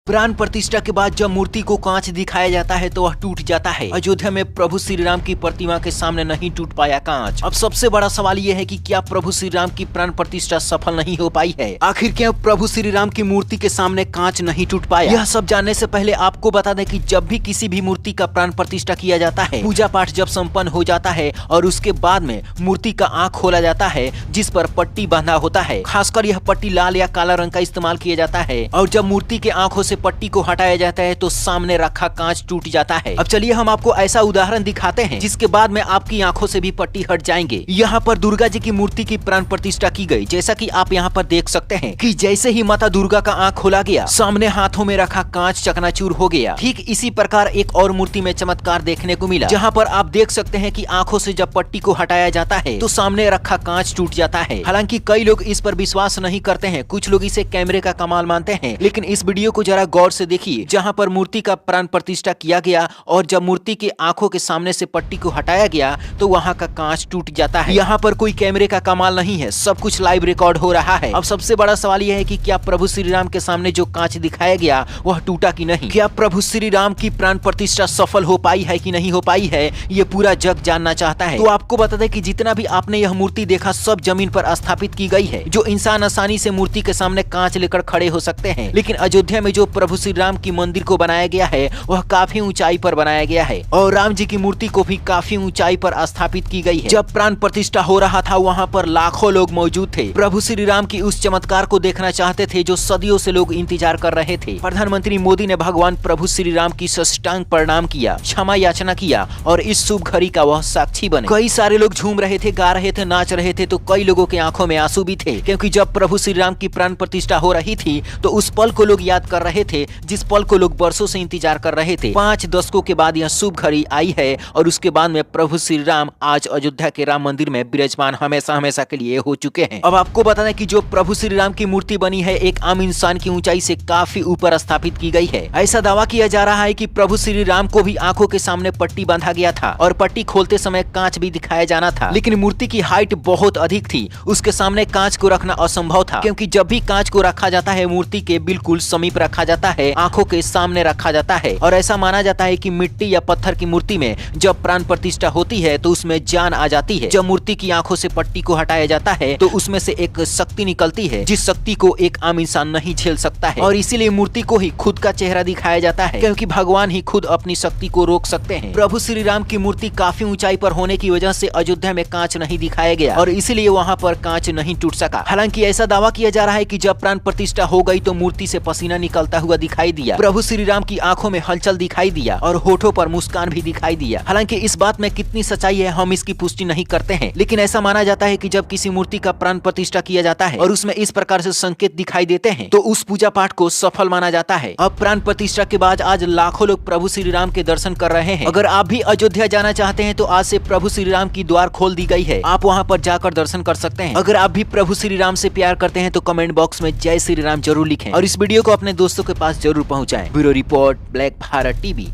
प्राण प्रतिष्ठा के बाद जब मूर्ति को कांच दिखाया जाता है तो वह टूट जाता है। अयोध्या में प्रभु श्री राम की प्रतिमा के सामने नहीं टूट पाया कांच। अब सबसे बड़ा सवाल यह है कि क्या प्रभु श्री राम की प्राण प्रतिष्ठा सफल नहीं हो पाई है? आखिर क्यों प्रभु श्री राम की मूर्ति के सामने कांच नहीं टूट पाया? यह सब जानने से पहले आपको बता दें कि जब भी किसी भी मूर्ति का प्राण प्रतिष्ठा किया जाता है, पूजा पाठ जब संपन्न हो जाता है और उसके बाद में मूर्ति का आँख खोला जाता है जिस पर पट्टी बांधा होता है, खासकर यह पट्टी लाल या काला रंग का इस्तेमाल किया जाता है, और जब मूर्ति के आंखों से पट्टी को हटाया जाता है तो सामने रखा कांच टूट जाता है। अब चलिए हम आपको ऐसा उदाहरण दिखाते हैं जिसके बाद में आपकी आंखों से भी पट्टी हट जाएंगे। यहाँ पर दुर्गा जी की मूर्ति की प्राण प्रतिष्ठा की गई। जैसा कि आप यहाँ पर देख सकते हैं कि जैसे ही माता दुर्गा का आंख खोला गया, सामने हाथों में रखा कांच चकनाचूर हो गया। ठीक इसी प्रकार एक और मूर्ति में चमत्कार देखने को मिला, जहाँ पर आप देख सकते हैं कि आंखों से जब पट्टी को हटाया जाता है तो सामने रखा कांच टूट जाता है। हालांकि कई लोग इस पर विश्वास नहीं करते हैं, कुछ लोग इसे कैमरे का कमाल मानते हैं, लेकिन इस वीडियो को जरा गौर से देखिए, जहां पर मूर्ति का प्राण प्रतिष्ठा किया गया और जब मूर्ति के आंखों के सामने से पट्टी को हटाया गया तो वहां का कांच टूट जाता है। यहाँ पर कोई कैमरे का कमाल नहीं है, सब कुछ लाइव रिकॉर्ड हो रहा है। अब सबसे बड़ा सवाल यह है कि क्या प्रभु श्री राम के सामने जो कांच दिखाया गया वह टूटा कि नहीं? क्या प्रभु श्री राम की प्राण प्रतिष्ठा सफल हो पाई है कि नहीं हो पाई है, ये पूरा जग जानना चाहता है। तो आपको बता दें कि जितना भी आपने यह मूर्ति देखा सब जमीन पर स्थापित की गई है, जो इंसान आसानी से मूर्ति के सामने कांच लेकर खड़े हो सकते हैं। लेकिन अयोध्या में जो प्रभु श्री राम की मंदिर को बनाया गया है वह काफी ऊंचाई पर बनाया गया है और राम जी की मूर्ति को भी काफी ऊंचाई पर स्थापित की गई है। जब प्राण प्रतिष्ठा हो रहा था वहां पर लाखों लोग मौजूद थे, प्रभु श्री राम की उस चमत्कार को देखना चाहते थे जो सदियों से लोग इंतजार कर रहे थे। प्रधानमंत्री मोदी ने भगवान प्रभु श्री राम की साष्टांग प्रणाम किया, क्षमा याचना किया और इस शुभ घड़ी का वह साक्षी बने। कई सारे लोग झूम रहे थे, गा रहे थे, नाच रहे थे, तो कई लोगों की आंखों में आंसू भी थे, क्योंकि जब प्रभु श्री राम की प्राण प्रतिष्ठा हो रही थी तो उस पल को लोग याद कर रहे थे जिस पल को लोग बरसों से इंतजार कर रहे थे। 5 दशकों के बाद यह शुभ घड़ी आई है और उसके बाद में प्रभु श्री राम आज अयोध्या के राम मंदिर में विराजमान हमेशा हमेशा के लिए हो चुके हैं। अब आपको बता दें कि जो प्रभु श्री राम की मूर्ति बनी है एक आम इंसान की ऊंचाई से काफी ऊपर स्थापित की गई है। ऐसा दावा किया जा रहा है कि प्रभु श्री राम को भी आंखों के सामने पट्टी बांधा गया था और पट्टी खोलते समय कांच भी दिखाया जाना था, लेकिन मूर्ति की हाइट बहुत अधिक थी, उसके सामने कांच को रखना असंभव था, क्योंकि जब भी कांच को रखा जाता है मूर्ति के बिल्कुल समीप रखा जाता है, आंखों के सामने रखा जाता है। और ऐसा माना जाता है कि मिट्टी या पत्थर की मूर्ति में जब प्राण प्रतिष्ठा होती है तो उसमें जान आ जाती है। जब मूर्ति की आंखों से पट्टी को हटाया जाता है तो उसमें से एक शक्ति निकलती है जिस शक्ति को एक आम इंसान नहीं झेल सकता है, और इसीलिए मूर्ति को ही खुद का चेहरा दिखाया जाता है, क्योंकि भगवान ही खुद अपनी शक्ति को रोक सकते हैं। प्रभु श्री राम की मूर्ति काफी ऊंचाई पर होने की वजह से अयोध्या में कांच नहीं दिखाया गया और इसीलिए वहाँ पर कांच नहीं टूट सका। हालांकि ऐसा दावा किया जा रहा है कि जब प्राण प्रतिष्ठा हो गई तो मूर्ति से पसीना निकलता हुआ दिखाई दिया, प्रभु श्री राम की आंखों में हलचल दिखाई दिया और होठों पर मुस्कान भी दिखाई दिया। हालांकि इस बात में कितनी सच्चाई है हम इसकी पुष्टि नहीं करते हैं, लेकिन ऐसा माना जाता है कि जब किसी मूर्ति का प्राण प्रतिष्ठा किया जाता है और उसमें इस प्रकार से संकेत दिखाई देते हैं तो उस पूजा पाठ को सफल माना जाता है। अब प्राण प्रतिष्ठा के बाद आज लाखों लोग प्रभु श्री राम के दर्शन कर रहे हैं। अगर आप भी अयोध्या जाना चाहते हैं तो आज से प्रभु श्री राम की द्वार खोल दी गई है, आप वहाँ पर जाकर दर्शन कर सकते हैं। अगर आप भी प्रभु श्री राम से प्यार करते हैं तो कमेंट बॉक्स में जय श्री राम जरूर लिखें और इस वीडियो को अपने दोस्तों के पास जरूर पहुँचाएं। Bureau report, Black Bharat TV.